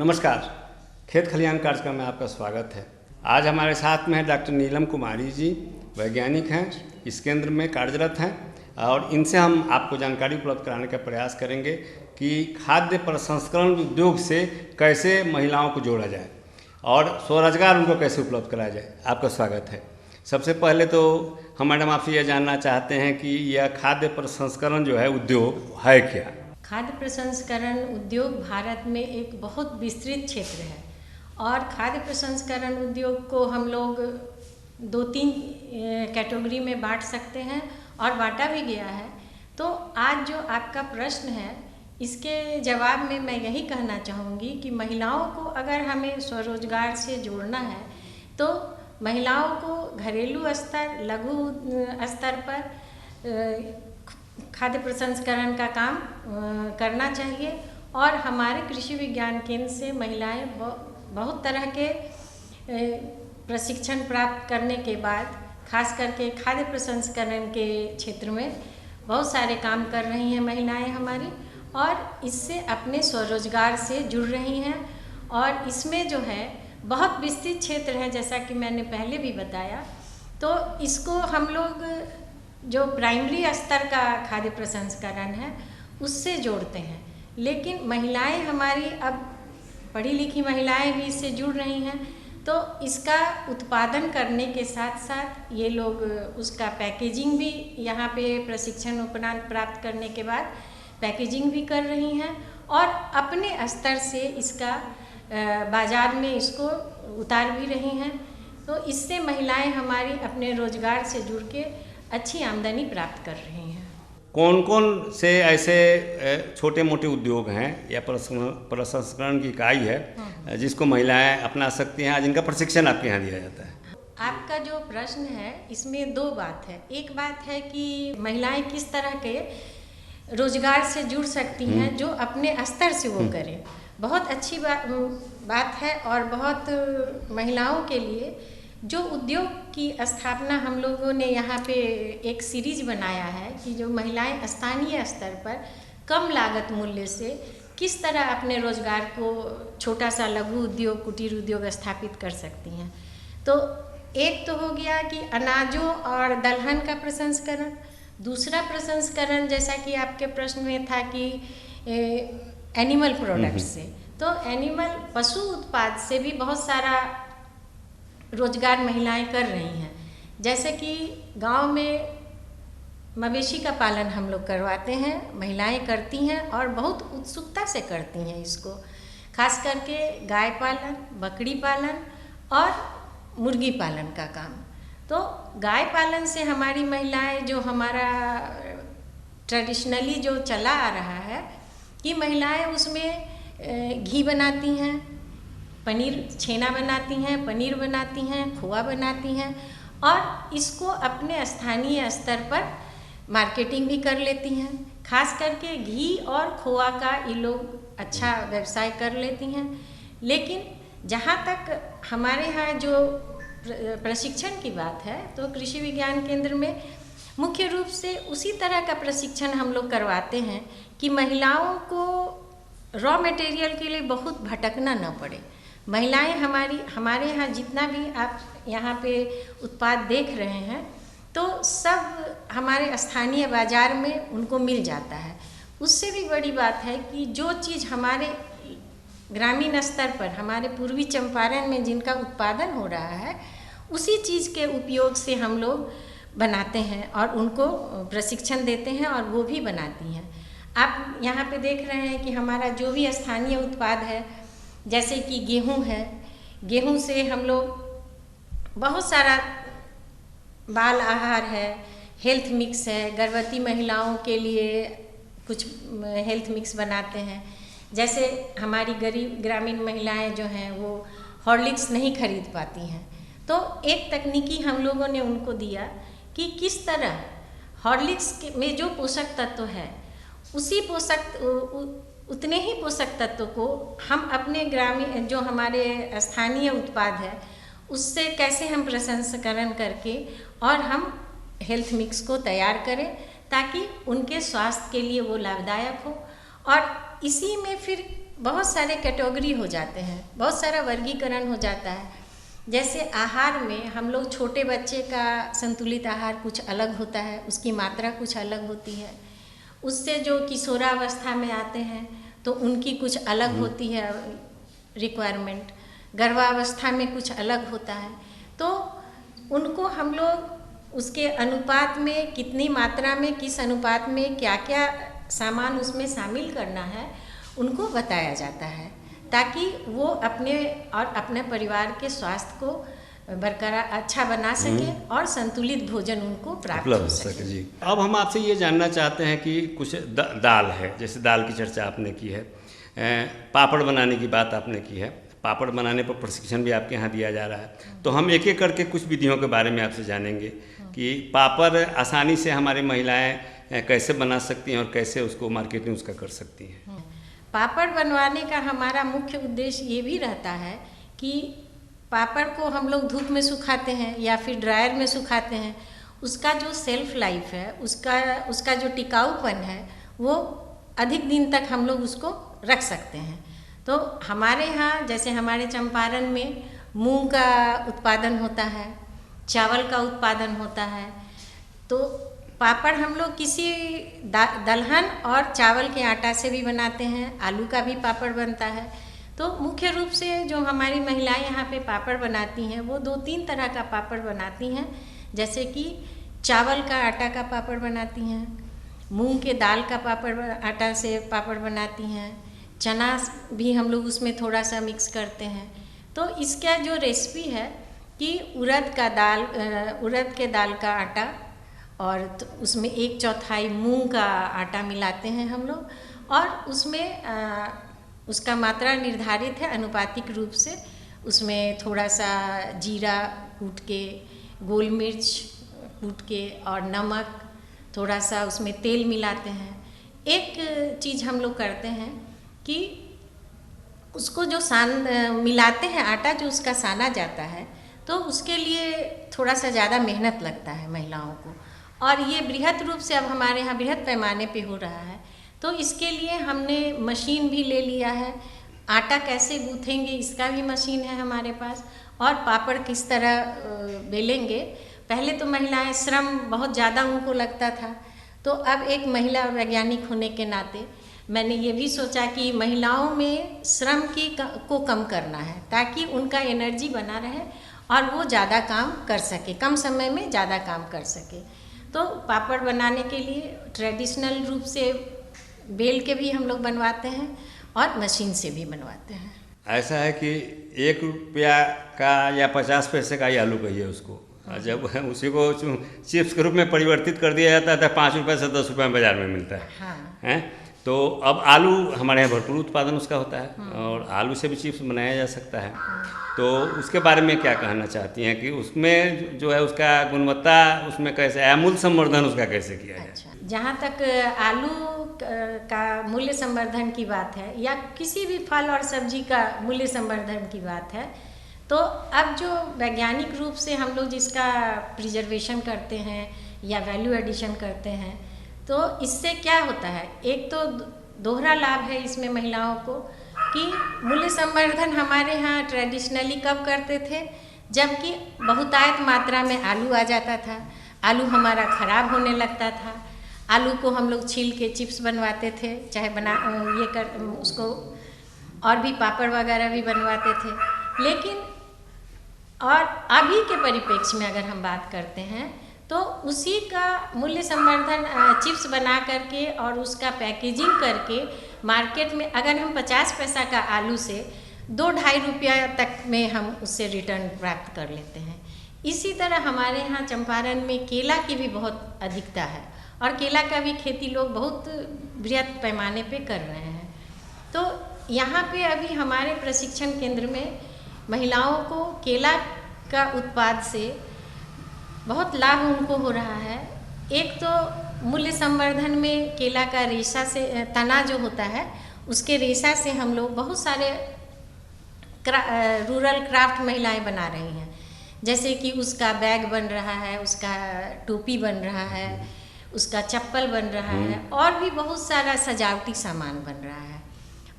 नमस्कार, खेत खलिहान कार्यक्रम में आपका स्वागत है। आज हमारे साथ में है डॉक्टर नीलम कुमारी जी, वैज्ञानिक हैं, इस केंद्र में कार्यरत हैं और इनसे हम आपको जानकारी उपलब्ध कराने का प्रयास करेंगे कि खाद्य प्रसंस्करण उद्योग से कैसे महिलाओं को जोड़ा जाए और स्वरोजगार उनको कैसे उपलब्ध कराया जाए। आपका स्वागत है। सबसे पहले तो हम मैडम आपसे यह जानना चाहते हैं कि यह खाद्य प्रसंस्करण जो है उद्योग है क्या? खाद्य प्रसंस्करण उद्योग भारत में एक बहुत विस्तृत क्षेत्र है और खाद्य प्रसंस्करण उद्योग को हम लोग 2-3 कैटेगरी में बांट सकते हैं और बांटा भी गया है। तो आज जो आपका प्रश्न है, इसके जवाब में मैं यही कहना चाहूँगी कि महिलाओं को अगर हमें स्वरोजगार से जोड़ना है तो महिलाओं को घरेलू स्तर, लघु स्तर पर खाद्य प्रसंस्करण का काम करना चाहिए और हमारे कृषि विज्ञान केंद्र से महिलाएं बहुत तरह के प्रशिक्षण प्राप्त करने के बाद खास करके खाद्य प्रसंस्करण के क्षेत्र में बहुत सारे काम कर रही हैं महिलाएं हमारी, और इससे अपने स्वरोजगार से जुड़ रही हैं। और इसमें जो है बहुत विस्तृत क्षेत्र है, जैसा कि मैंने पहले भी बताया। तो इसको हम लोग जो प्राइमरी स्तर का खाद्य प्रसंस्करण है उससे जोड़ते हैं, लेकिन महिलाएं हमारी अब पढ़ी लिखी महिलाएं भी इससे जुड़ रही हैं। तो इसका उत्पादन करने के साथ साथ ये लोग उसका पैकेजिंग भी यहाँ पे प्रशिक्षण उपरांत प्राप्त करने के बाद पैकेजिंग भी कर रही हैं और अपने स्तर से इसका बाज़ार में इसको उतार भी रही हैं। तो इससे महिलाएं हमारी अपने रोजगार से जुड़ के अच्छी आमदनी प्राप्त कर रही हैं। कौन कौन से ऐसे छोटे मोटे उद्योग हैं या प्रसंस्करण की इकाई है जिसको महिलाएं अपना सकती हैं, जिनका प्रशिक्षण आपके यहाँ दिया जाता है? आपका जो प्रश्न है इसमें 2 बात है। एक बात है कि महिलाएं किस तरह के रोजगार से जुड़ सकती हैं जो अपने स्तर से वो करें। बहुत अच्छी बात है और बहुत महिलाओं के लिए जो उद्योग की स्थापना हम लोगों ने यहाँ पे एक सीरीज बनाया है कि जो महिलाएं स्थानीय स्तर पर कम लागत मूल्य से किस तरह अपने रोजगार को छोटा सा लघु उद्योग, कुटीर उद्योग स्थापित कर सकती हैं। तो एक तो हो गया कि अनाजों और दलहन का प्रसंस्करण। दूसरा प्रसंस्करण, जैसा कि आपके प्रश्न में था कि एनिमल प्रोडक्ट से, तो एनिमल पशु उत्पाद से भी बहुत सारा रोजगार महिलाएं कर रही हैं। जैसे कि गांव में मवेशी का पालन हम लोग करवाते हैं, महिलाएं करती हैं और बहुत उत्सुकता से करती हैं इसको, खास करके गाय पालन, बकरी पालन और मुर्गी पालन का काम। तो गाय पालन से हमारी महिलाएं, जो हमारा ट्रेडिशनली जो चला आ रहा है कि महिलाएं उसमें घी बनाती हैं, पनीर छेना बनाती हैं, पनीर बनाती हैं, खोआ बनाती हैं और इसको अपने स्थानीय स्तर पर मार्केटिंग भी कर लेती हैं। खास करके घी और खोआ का ये लोग अच्छा व्यवसाय कर लेती हैं। लेकिन जहाँ तक हमारे यहाँ जो प्रशिक्षण की बात है, तो कृषि विज्ञान केंद्र में मुख्य रूप से उसी तरह का प्रशिक्षण हम लोग करवाते हैं कि महिलाओं को रॉ मटेरियल के लिए बहुत भटकना न पड़े। महिलाएं हमारे यहाँ जितना भी आप यहाँ पे उत्पाद देख रहे हैं तो सब हमारे स्थानीय बाज़ार में उनको मिल जाता है। उससे भी बड़ी बात है कि जो चीज़ हमारे ग्रामीण स्तर पर, हमारे पूर्वी चंपारण में जिनका उत्पादन हो रहा है, उसी चीज़ के उपयोग से हम लोग बनाते हैं और उनको प्रशिक्षण देते हैं और वो भी बनाती हैं। आप यहाँ पे देख रहे हैं कि हमारा जो भी स्थानीय उत्पाद है, जैसे कि गेहूँ है, गेहूँ से हम लोग बहुत सारा बाल आहार है, हेल्थ मिक्स है, गर्भवती महिलाओं के लिए कुछ हेल्थ मिक्स बनाते हैं। जैसे हमारी गरीब ग्रामीण महिलाएं जो हैं वो हॉर्लिक्स नहीं खरीद पाती हैं, तो एक तकनीकी हम लोगों ने उनको दिया कि किस तरह हॉर्लिक्स में जो पोषक तत्व है उतने ही पोषक तत्व को हम अपने ग्रामीण जो हमारे स्थानीय उत्पाद है उससे कैसे हम प्रसंस्करण करके और हम हेल्थ मिक्स को तैयार करें ताकि उनके स्वास्थ्य के लिए वो लाभदायक हो। और इसी में फिर बहुत सारे कैटेगरी हो जाते हैं, बहुत सारा वर्गीकरण हो जाता है। जैसे आहार में हम लोग छोटे बच्चे का संतुलित आहार कुछ अलग होता है, उसकी मात्रा कुछ अलग होती है। उससे जो किशोरावस्था में आते हैं तो उनकी कुछ अलग होती है रिक्वायरमेंट, गर्भावस्था में कुछ अलग होता है। तो उनको हम लोग उसके अनुपात में कितनी मात्रा में, किस अनुपात में क्या क्या सामान उसमें शामिल करना है उनको बताया जाता है, ताकि वो अपने और अपने परिवार के स्वास्थ्य को बरकरार अच्छा बना सके और संतुलित भोजन उनको प्राप्त हो सके। जी, अब हम आपसे ये जानना चाहते हैं कि कुछ दाल है, जैसे दाल की चर्चा आपने की है, पापड़ बनाने की बात आपने की है, पापड़ बनाने पर प्रशिक्षण भी आपके यहाँ दिया जा रहा है। तो हम एक एक करके कुछ विधियों के बारे में आपसे जानेंगे कि पापड़ आसानी से हमारी महिलाएं कैसे बना सकती हैं और कैसे उसको मार्केटिंग उसका कर सकती हैं। पापड़ बनवाने का हमारा मुख्य उद्देश्य ये भी रहता है कि पापड़ को हम लोग धूप में सुखाते हैं या फिर ड्रायर में सुखाते हैं, उसका जो सेल्फ लाइफ है, उसका जो टिकाऊपन है वो अधिक दिन तक हम लोग उसको रख सकते हैं। तो हमारे यहाँ जैसे हमारे चंपारण में मूंग का उत्पादन होता है, चावल का उत्पादन होता है। तो पापड़ हम लोग किसी दलहन और चावल के आटा से भी बनाते हैं, आलू का भी पापड़ बनता है। तो मुख्य रूप से जो हमारी महिलाएं यहाँ पे पापड़ बनाती हैं वो 2-3 तरह का पापड़ बनाती हैं। जैसे कि चावल का आटा का पापड़ बनाती हैं, मूंग के दाल का पापड़ आटा से पापड़ बनाती हैं, चना भी हम लोग उसमें थोड़ा सा मिक्स करते हैं। तो इसका जो रेसिपी है कि उड़द के दाल का आटा और तो उसमें 1/4 मूंग का आटा मिलाते हैं हम लोग और उसमें उसका मात्रा निर्धारित है अनुपातिक रूप से। उसमें थोड़ा सा जीरा कूट के, गोल मिर्च कूट के और नमक, थोड़ा सा उसमें तेल मिलाते हैं। एक चीज़ हम लोग करते हैं कि उसको जो मिलाते हैं आटा, जो उसका साना जाता है, तो उसके लिए थोड़ा सा ज़्यादा मेहनत लगता है महिलाओं को। और ये बृहद रूप से अब हमारे यहाँ बृहद पैमाने पे हो रहा है। तो इसके लिए हमने मशीन भी ले लिया है। आटा कैसे गूँथेंगे इसका भी मशीन है हमारे पास, और पापड़ किस तरह बेलेंगे। पहले तो महिलाएं श्रम बहुत ज़्यादा उनको लगता था, तो अब एक महिला वैज्ञानिक होने के नाते मैंने ये भी सोचा कि महिलाओं में श्रम को कम करना है, ताकि उनका एनर्जी बना रहे और वो ज़्यादा काम कर सके, कम समय में ज़्यादा काम कर सके। तो पापड़ बनाने के लिए ट्रेडिशनल रूप से बेल के भी हम लोग बनवाते हैं और मशीन से भी बनवाते हैं। ऐसा है कि 1 रुपया का या 50 पैसे का ही आलू कहिए उसको, जब उसी को चिप्स के रूप में परिवर्तित कर दिया जाता है तो 5 रुपये से 10 रुपये में बाजार में मिलता है। हैं? तो अब आलू हमारे यहाँ भरपूर उत्पादन उसका होता है और आलू से भी चिप्स बनाया जा सकता है। तो उसके बारे में क्या कहना चाहती हैं कि उसमें जो है उसका गुणवत्ता उसमें कैसे है, मूल्य संवर्धन उसका कैसे किया जाए? अच्छा, जहाँ तक आलू का मूल्य संवर्धन की बात है या किसी भी फल और सब्जी का मूल्य संवर्धन की बात है, तो अब जो वैज्ञानिक रूप से हम लोग जिसका प्रिजर्वेशन करते हैं या वैल्यू एडिशन करते हैं, तो इससे क्या होता है, एक तो दोहरा लाभ है इसमें महिलाओं को कि मूल्य संवर्धन हमारे यहाँ ट्रेडिशनली कब करते थे, जबकि बहुतायत मात्रा में आलू आ जाता था, आलू हमारा ख़राब होने लगता था। आलू को हम लोग छील के चिप्स बनवाते थे, चाहे उसको और भी पापड़ वगैरह भी बनवाते थे। लेकिन और अभी के परिप्रेक्ष्य में अगर हम बात करते हैं तो उसी का मूल्य संवर्धन चिप्स बना करके और उसका पैकेजिंग करके मार्केट में अगर हम 50 पैसा का आलू से 2-2.5 रुपया तक में हम उससे रिटर्न प्राप्त कर लेते हैं। इसी तरह हमारे यहाँ चंपारण में केला की भी बहुत अधिकता है और केला का भी खेती लोग बहुत बृहद पैमाने पे कर रहे हैं। तो यहाँ पे अभी हमारे प्रशिक्षण केंद्र में महिलाओं को केला का उत्पाद से बहुत लाभ उनको हो रहा है। एक तो मूल्य संवर्धन में केला का रेशा से तना जो होता है उसके रेशा से हम लोग बहुत सारे रूरल क्राफ्ट महिलाएं बना रही हैं, जैसे कि उसका बैग बन रहा है, उसका टोपी बन रहा है, उसका चप्पल बन रहा है और भी बहुत सारा सजावटी सामान बन रहा है।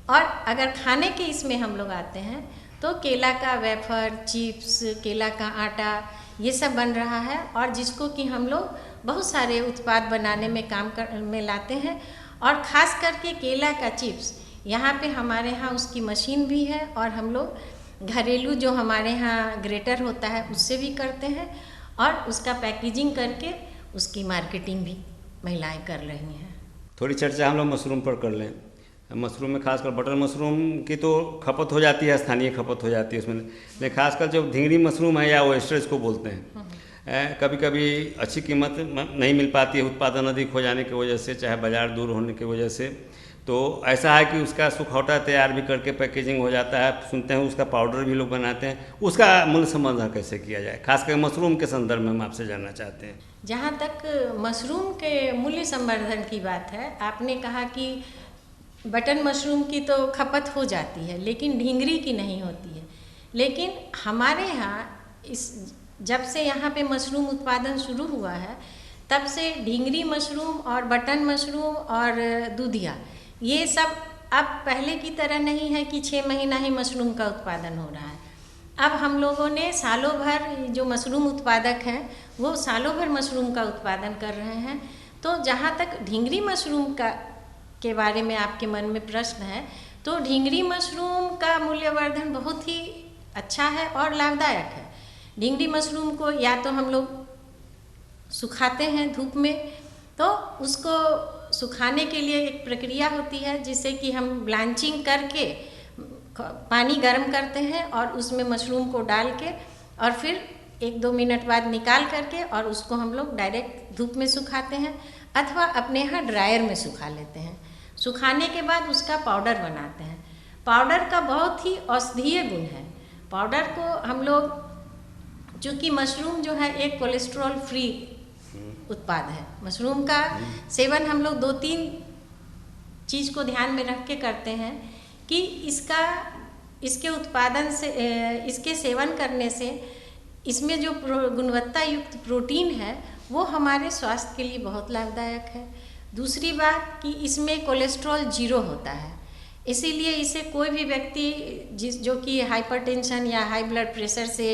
और अगर खाने के इसमें हम लोग आते हैं तो केला का वेफर, चिप्स, केला का आटा, ये सब बन रहा है, और जिसको कि हम लोग बहुत सारे उत्पाद बनाने में में लाते हैं। और ख़ास करके केला का चिप्स यहाँ पे हमारे यहाँ उसकी मशीन भी है, और हम लोग घरेलू जो हमारे यहाँ ग्रेटर होता है उससे भी करते हैं, और उसका पैकेजिंग करके उसकी मार्केटिंग भी महिलाएं कर रही हैं। थोड़ी चर्चा हम लोग मशरूम पर कर लें। मशरूम में खासकर बटर मशरूम की तो खपत हो जाती है, स्थानीय खपत हो जाती है उसमें, लेकिन खासकर जो ढींगरी मशरूम है या ओयस्टर इसको बोलते हैं, कभी कभी अच्छी कीमत नहीं मिल पाती है उत्पादन अधिक हो जाने की वजह से, चाहे बाज़ार दूर होने की वजह से। तो ऐसा है कि उसका सुखौटा तैयार भी करके पैकेजिंग हो जाता है, सुनते हैं उसका पाउडर भी लोग बनाते हैं। उसका मूल्य संवर्धन कैसे किया जाए, खासकर मशरूम के संदर्भ में हम आपसे जानना चाहते हैं। जहाँ तक मशरूम के मूल्य संवर्धन की बात है, आपने कहा कि बटन मशरूम की तो खपत हो जाती है लेकिन ढींगरी की नहीं होती है। लेकिन हमारे यहाँ जब से यहाँ पे मशरूम उत्पादन शुरू हुआ है तब से ढींगरी मशरूम और बटन मशरूम और दूधिया, ये सब अब पहले की तरह नहीं है कि 6 महीना ही मशरूम का उत्पादन हो रहा है। अब हम लोगों ने सालों भर, जो मशरूम उत्पादक हैं वो सालों भर मशरूम का उत्पादन कर रहे हैं। तो जहाँ तक ढींगरी मशरूम के बारे में आपके मन में प्रश्न है, तो ढींगरी मशरूम का मूल्यवर्धन बहुत ही अच्छा है और लाभदायक है। ढींगरी मशरूम को या तो हम लोग सुखाते हैं धूप में, तो उसको सुखाने के लिए एक प्रक्रिया होती है जिससे कि हम ब्लांचिंग करके पानी गर्म करते हैं और उसमें मशरूम को डाल के और फिर 1-2 मिनट बाद निकाल करके और उसको हम लोग डायरेक्ट धूप में सुखाते हैं अथवा अपने यहाँ ड्रायर में सुखा लेते हैं। सुखाने के बाद उसका पाउडर बनाते हैं। पाउडर का बहुत ही औषधीय गुण है। पाउडर को हम लोग, चूँकि मशरूम जो है एक कोलेस्ट्रॉल फ्री उत्पाद है, मशरूम का सेवन हम लोग 2-3 चीज़ को ध्यान में रख के करते हैं कि इसके उत्पादन से, इसके सेवन करने से इसमें जो गुणवत्ता युक्त प्रोटीन है वो हमारे स्वास्थ्य के लिए बहुत लाभदायक है। दूसरी बात कि इसमें कोलेस्ट्रॉल 0 होता है, इसीलिए इसे कोई भी व्यक्ति जो कि हाइपरटेंशन या हाई ब्लड प्रेशर से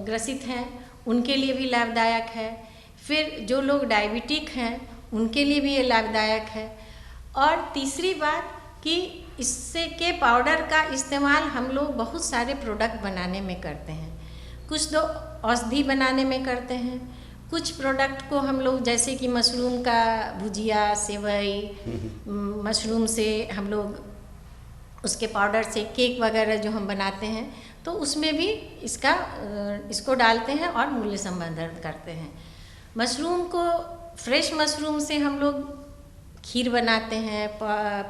ग्रसित हैं उनके लिए भी लाभदायक है। फिर जो लोग डायबिटिक हैं उनके लिए भी ये लाभदायक है। और तीसरी बात कि इससे के पाउडर का इस्तेमाल हम लोग बहुत सारे प्रोडक्ट बनाने में करते हैं। कुछ तो औषधि बनाने में करते हैं, कुछ प्रोडक्ट को हम लोग जैसे कि मशरूम का भुजिया, सेवई, मशरूम से हम लोग उसके पाउडर से केक वगैरह जो हम बनाते हैं तो उसमें भी इसको डालते हैं और मूल्य संवर्धन करते हैं। मशरूम को, फ्रेश मशरूम से हम लोग खीर बनाते हैं,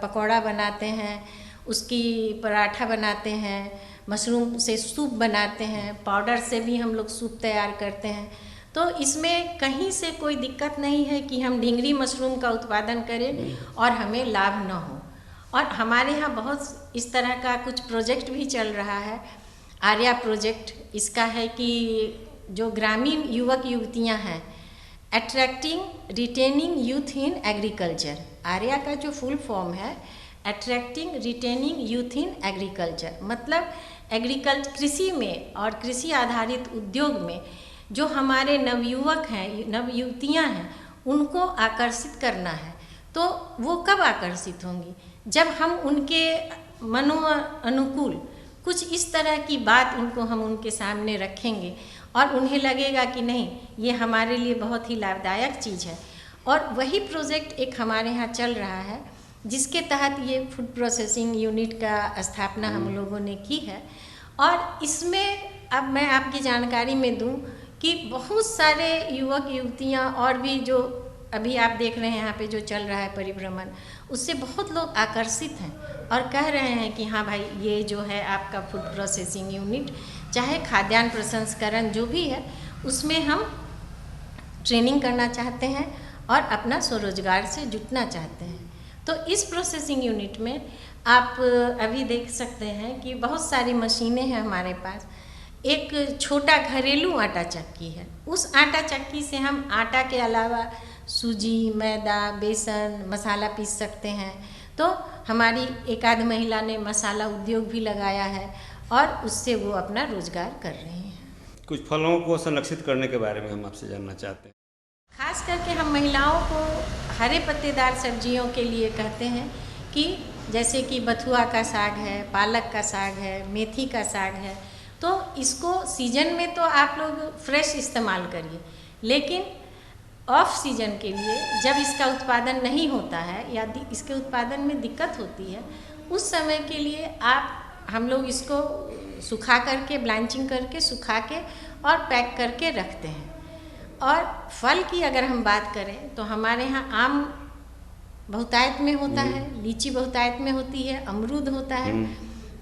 पकौड़ा बनाते हैं, उसकी पराठा बनाते हैं, मशरूम से सूप बनाते हैं, पाउडर से भी हम लोग सूप तैयार करते हैं। तो इसमें कहीं से कोई दिक्कत नहीं है कि हम ढींगरी मशरूम का उत्पादन करें और हमें लाभ न हो। और हमारे यहाँ बहुत इस तरह का कुछ प्रोजेक्ट भी चल रहा है। आर्या प्रोजेक्ट इसका है कि जो ग्रामीण युवक युवतियाँ हैं, attracting retaining youth in agriculture, Arya का जो फुल फॉर्म है attracting retaining youth in agriculture, मतलब कृषि में और कृषि आधारित उद्योग में जो हमारे नवयुवक हैं, नवयुवतियाँ हैं, उनको आकर्षित करना है। तो वो कब आकर्षित होंगी? जब हम उनके मनो अनुकूल कुछ इस तरह की बात हम उनके सामने रखेंगे और उन्हें लगेगा कि नहीं, ये हमारे लिए बहुत ही लाभदायक चीज़ है। और वही प्रोजेक्ट एक हमारे यहाँ चल रहा है जिसके तहत ये फूड प्रोसेसिंग यूनिट का स्थापना हम लोगों ने की है। और इसमें अब मैं आपकी जानकारी में दूं कि बहुत सारे युवक युवतियाँ और भी जो अभी आप देख रहे हैं यहाँ पे जो चल रहा है परिभ्रमण, उससे बहुत लोग आकर्षित हैं और कह रहे हैं कि हाँ भाई, ये जो है आपका फूड प्रोसेसिंग यूनिट, चाहे खाद्यान्न प्रसंस्करण जो भी है, उसमें हम ट्रेनिंग करना चाहते हैं और अपना स्वरोजगार से जुटना चाहते हैं। तो इस प्रोसेसिंग यूनिट में आप अभी देख सकते हैं कि बहुत सारी मशीनें हैं हमारे पास। एक छोटा घरेलू आटा चक्की है, उस आटा चक्की से हम आटा के अलावा सूजी, मैदा, बेसन, मसाला पीस सकते हैं। तो हमारी एक आध महिला ने मसाला उद्योग भी लगाया है और उससे वो अपना रोजगार कर रही हैं। कुछ फलों को संरक्षित करने के बारे में हम आपसे जानना चाहते हैं। खास करके हम महिलाओं को हरे पत्तेदार सब्जियों के लिए कहते हैं कि जैसे कि बथुआ का साग है, पालक का साग है, मेथी का साग है, तो इसको सीजन में तो आप लोग फ्रेश इस्तेमाल करिए, लेकिन ऑफ सीजन के लिए जब इसका उत्पादन नहीं होता है या इसके उत्पादन में दिक्कत होती है, उस समय के लिए हम लोग इसको सुखा करके, ब्लांचिंग करके, सुखा के और पैक करके रखते हैं। और फल की अगर हम बात करें तो हमारे यहाँ आम बहुतायत में होता है, लीची बहुतायत में होती है, अमरूद होता है।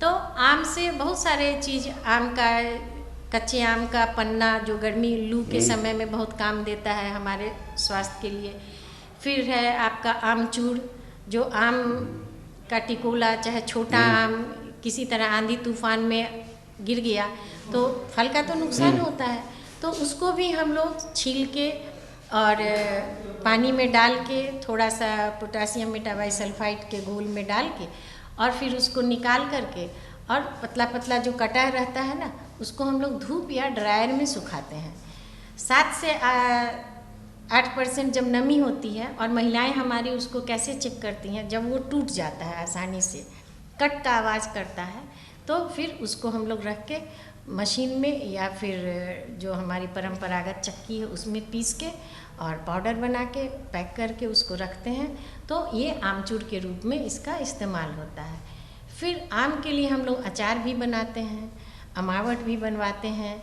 तो आम से बहुत सारे चीज़, आम का, कच्चे आम का पन्ना जो गर्मी लू के समय में बहुत काम देता है हमारे स्वास्थ्य के लिए। फिर है आपका आमचूर, जो आम का टिकोला, चाहे छोटा आम किसी तरह आंधी तूफान में गिर गया तो फल का तो नुकसान होता है, तो उसको भी हम लोग छील के और पानी में डाल के, थोड़ा सा पोटासियम मेटाबाइसल्फाइड के घोल में डाल के और फिर उसको निकाल करके और पतला पतला जो कटा रहता है ना, उसको हम लोग धूप या ड्रायर में सुखाते हैं। 7 से 8% जब नमी होती है, और महिलाएं हमारी उसको कैसे चेक करती हैं, जब वो टूट जाता है आसानी से, कट का आवाज़ करता है, तो फिर उसको हम लोग रख के मशीन में या फिर जो हमारी परंपरागत चक्की है उसमें पीस के और पाउडर बना के पैक करके उसको रखते हैं। तो ये आमचूर के रूप में इसका इस्तेमाल होता है। फिर आम के लिए हम लोग अचार भी बनाते हैं, अमावट भी बनवाते हैं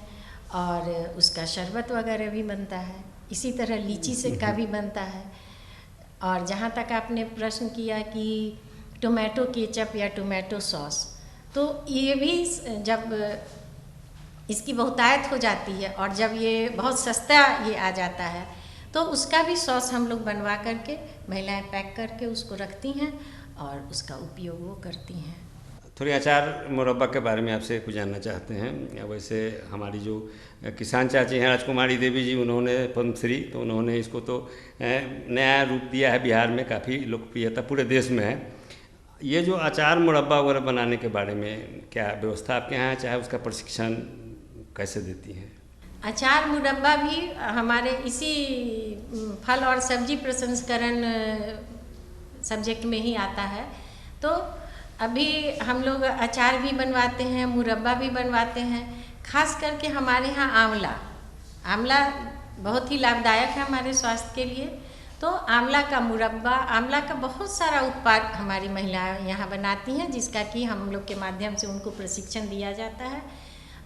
और उसका शरबत वगैरह भी बनता है। इसी तरह लीची से का भी बनता है। और जहाँ तक आपने प्रश्न किया कि टोमेटो केचप या टोमेटो सॉस, तो ये भी जब इसकी बहुतायत हो जाती है और जब ये बहुत सस्ता ये आ जाता है, तो उसका भी सॉस हम लोग बनवा करके महिलाएं पैक करके उसको रखती हैं और उसका उपयोग वो करती हैं। थोड़ी अचार मुरब्बा के बारे में आपसे कुछ जानना चाहते हैं। वैसे हमारी जो किसान चाची हैं राजकुमारी देवी जी, उन्होंने पद्मश्री, तो उन्होंने इसको तो नया रूप दिया है, बिहार में काफ़ी लोकप्रियता पूरे देश में है। ये जो अचार मुरब्बा वगैरह बनाने के बारे में क्या व्यवस्था आपके यहाँ है, चाहे उसका प्रशिक्षण कैसे देती हैं? अचार मुरब्बा भी हमारे इसी फल और सब्जी प्रसंस्करण सब्जेक्ट में ही आता है। तो अभी हम लोग अचार भी बनवाते हैं, मुरब्बा भी बनवाते हैं। खास करके हमारे यहाँ आंवला बहुत ही लाभदायक है हमारे स्वास्थ्य के लिए। तो आंवला का मुरब्बा, आंवला का बहुत सारा उत्पाद हमारी महिलाएं यहाँ बनाती हैं, जिसका कि हम लोग के माध्यम से उनको प्रशिक्षण दिया जाता है।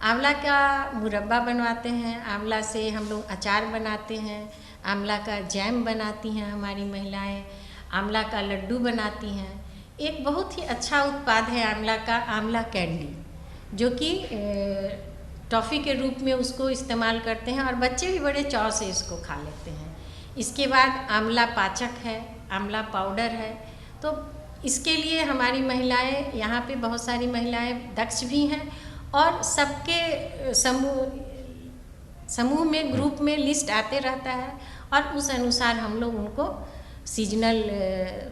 आंवला का मुरब्बा बनवाते हैं, आंवला से हम लोग अचार बनाते हैं, आंवला का जैम बनाती हैं हमारी महिलाएं, आंवला का लड्डू बनाती हैं। एक बहुत ही अच्छा उत्पाद है आंवला का, आंवला कैंडी, जो कि टॉफ़ी के रूप में उसको इस्तेमाल करते हैं और बच्चे भी बड़े चाव से इसको खा लेते हैं। इसके बाद आंवला पाचक है, आंवला पाउडर है। तो इसके लिए हमारी महिलाएं, यहाँ पे बहुत सारी महिलाएं दक्ष भी हैं और सबके समूह में, ग्रुप में लिस्ट आते रहता है और उस अनुसार हम लोग उनको सीजनल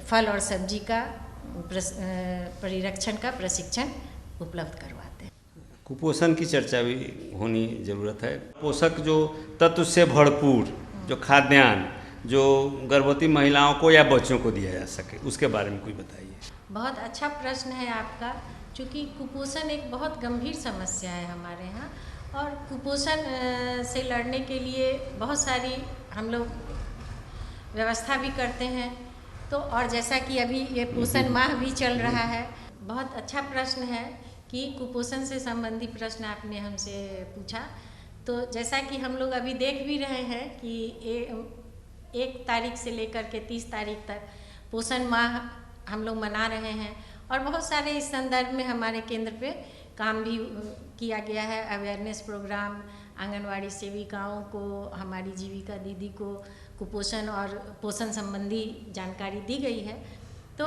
फल और सब्जी का परिरक्षण का प्रशिक्षण उपलब्ध करवाते हैं। कुपोषण की चर्चा भी होनी ज़रूरत है। पोषक जो तत्व से भरपूर जो खाद्यान्न जो गर्भवती महिलाओं को या बच्चों को दिया जा सके, उसके बारे में कुछ बताइए। बहुत अच्छा प्रश्न है आपका, क्योंकि कुपोषण एक बहुत गंभीर समस्या है हमारे यहाँ और कुपोषण से लड़ने के लिए बहुत सारी हम लोग व्यवस्था भी करते हैं। तो और जैसा कि अभी ये पोषण माह भी चल रहा है, बहुत अच्छा प्रश्न है कि कुपोषण से संबंधित प्रश्न आपने हमसे पूछा। तो जैसा कि हम लोग अभी देख भी रहे हैं कि 1 तारीख से लेकर के 30 तारीख तक पोषण माह हम लोग मना रहे हैं और बहुत सारे इस संदर्भ में हमारे केंद्र पे काम भी किया गया है। अवेयरनेस प्रोग्राम, आंगनवाड़ी सेविकाओं को, हमारी जीविका दीदी को कुपोषण और पोषण संबंधी जानकारी दी गई है। तो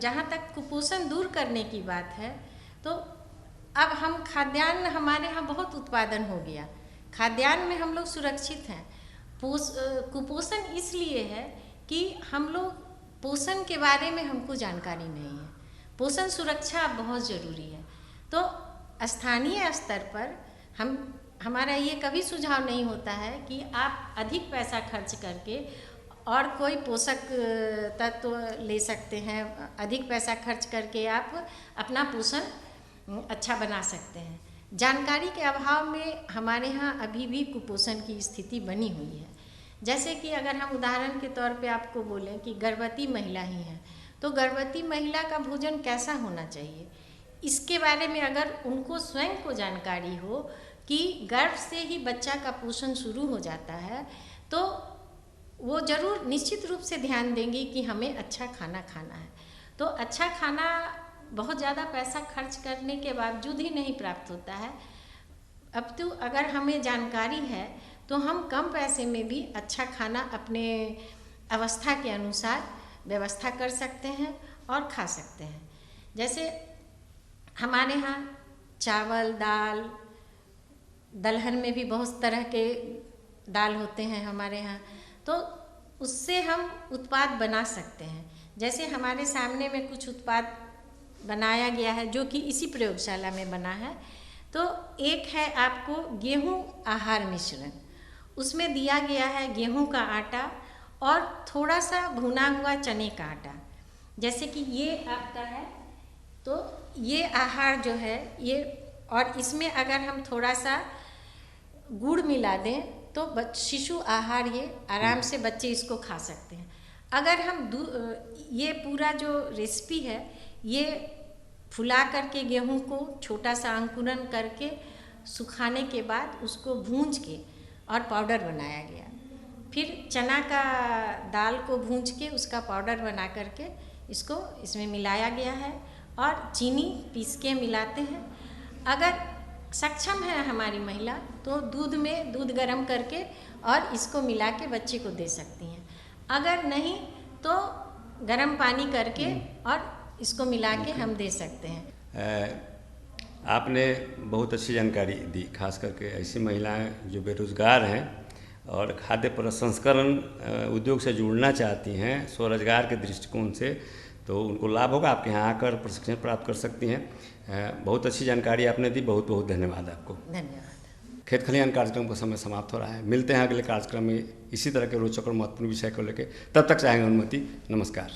जहाँ तक कुपोषण दूर करने की बात है, तो अब हम खाद्यान्न, हमारे यहाँ बहुत उत्पादन हो गया, खाद्यान्न में हम लोग सुरक्षित हैं। कुपोषण इसलिए है कि हम लोग पोषण के बारे में हमको जानकारी नहीं है। पोषण सुरक्षा बहुत ज़रूरी है। तो स्थानीय स्तर पर हमारा ये कभी सुझाव नहीं होता है कि आप अधिक पैसा खर्च करके और कोई पोषक तत्व ले सकते हैं, अधिक पैसा खर्च करके आप अपना पोषण अच्छा बना सकते हैं। जानकारी के अभाव में हमारे यहाँ अभी भी कुपोषण की स्थिति बनी हुई है। जैसे कि अगर हम उदाहरण के तौर पे आपको बोलें कि गर्भवती महिला ही है, तो गर्भवती महिला का भोजन कैसा होना चाहिए, इसके बारे में अगर उनको स्वयं को जानकारी हो कि गर्भ से ही बच्चा का पोषण शुरू हो जाता है, तो वो ज़रूर निश्चित रूप से ध्यान देंगी कि हमें अच्छा खाना खाना है। तो अच्छा खाना बहुत ज़्यादा पैसा खर्च करने के बावजूद ही नहीं प्राप्त होता है। अब तो अगर हमें जानकारी है तो हम कम पैसे में भी अच्छा खाना अपने अवस्था के अनुसार व्यवस्था कर सकते हैं और खा सकते हैं। जैसे हमारे यहाँ चावल, दाल, दलहन में भी बहुत तरह के दाल होते हैं हमारे यहाँ, तो उससे हम उत्पाद बना सकते हैं। जैसे हमारे सामने में कुछ उत्पाद बनाया गया है जो कि इसी प्रयोगशाला में बना है। तो एक है आपको गेहूं आहार मिश्रण, उसमें दिया गया है गेहूं का आटा और थोड़ा सा भुना हुआ चने का आटा। जैसे कि ये आपका है, तो ये आहार जो है ये, और इसमें अगर हम थोड़ा सा गुड़ मिला दें तो शिशु आहार ये आराम से बच्चे इसको खा सकते हैं। अगर हम ये पूरा जो रेसिपी है ये फुला करके गेहूं को छोटा सा अंकुरन करके सुखाने के बाद उसको भूंज के और पाउडर बनाया गया, फिर चना का दाल को भूंज के उसका पाउडर बना करके इसको इसमें मिलाया गया है और चीनी पीस के मिलाते हैं। अगर सक्षम है हमारी महिला तो दूध गर्म करके और इसको मिला के बच्चे को दे सकती हैं। अगर नहीं तो गर्म पानी करके और इसको मिला के हम दे सकते हैं। आपने बहुत अच्छी जानकारी दी, खास करके ऐसी महिलाएं जो बेरोजगार हैं और खाद्य प्रसंस्करण उद्योग से जुड़ना चाहती हैं स्वरोजगार के दृष्टिकोण से, तो उनको लाभ होगा। आपके यहाँ आकर प्रशिक्षण प्राप्त कर सकती हैं। बहुत अच्छी जानकारी आपने दी, बहुत बहुत धन्यवाद आपको। धन्यवाद। खेत खलिहान कार्यक्रम का समय समाप्त हो रहा है। मिलते हैं अगले कार्यक्रम में इसी तरह के रोचक और महत्वपूर्ण विषय को लेकर। तब तक चाहेंगे अनुमति। नमस्कार।